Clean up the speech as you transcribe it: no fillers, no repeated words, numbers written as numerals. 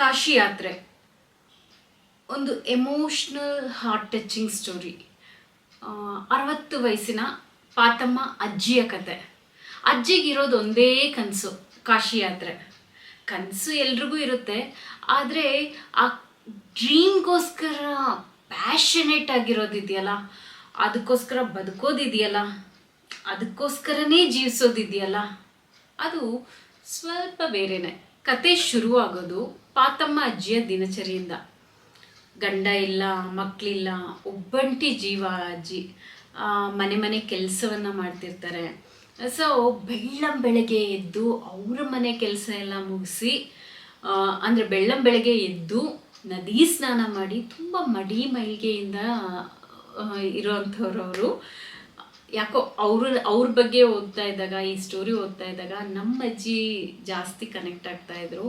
ಕಾಶಿ ಯಾತ್ರೆ ಒಂದು emotional heart touching story. 60 ವಯಸ್ಸಿನ ಪಾತಮ್ಮ ಅಜ್ಜಿಯ ಕತೆ. ಅಜ್ಜಿಗಿರೋದು ಒಂದೇ ಕನಸು, ಕಾಶಿ ಯಾತ್ರೆ. ಕನಸು ಎಲ್ರಿಗೂ ಇರುತ್ತೆ, ಆದರೆ ಆ ಡ್ರೀಮ್ಗೋಸ್ಕರ ಪ್ಯಾಷನೇಟ್ ಆಗಿರೋದಿದೆಯಲ್ಲ, ಅದಕ್ಕೋಸ್ಕರ ಬದುಕೋದಿದೆಯಲ್ಲ, ಅದಕ್ಕೋಸ್ಕರನೇ ಜೀವಿಸೋದಿದೆಯಲ್ಲ, ಅದು ಸ್ವಲ್ಪ ಬೇರೆನೆ. ಕತೆ ಶುರುವಾಗೋದು ಪಾತಮ್ಮ ಅಜ್ಜಿಯ ದಿನಚರಿಯಿಂದ. ಗಂಡ ಇಲ್ಲ, ಮಕ್ಕಳಿಲ್ಲ, ಒಬ್ಬಂಟಿ ಜೀವ ಅಜ್ಜಿ. ಮನೆ ಕೆಲಸವನ್ನು ಮಾಡ್ತಿರ್ತಾರೆ. ಸೊ ಬೆಳ್ಳಂಬೆಳಗ್ಗೆ ಎದ್ದು ಅವ್ರ ಮನೆ ಕೆಲಸ ಎಲ್ಲ ಮುಗಿಸಿ, ಅಂದರೆ ಬೆಳ್ಳಂಬೆಳಗ್ಗೆ ಎದ್ದು ನದಿ ಸ್ನಾನ ಮಾಡಿ ತುಂಬ ಮಡಿ ಮೈಗೆಯಿಂದ ಇರೋವಂಥವ್ರವರು. ಯಾಕೋ ಅವ್ರ ಬಗ್ಗೆ ಓದ್ತಾ ಇದ್ದಾಗ, ಈ ಸ್ಟೋರಿ ಓದ್ತಾ ಇದ್ದಾಗ ನಮ್ಮ ಅಜ್ಜಿ ಜಾಸ್ತಿ ಕನೆಕ್ಟ್ ಆಗ್ತಾಯಿದ್ರು.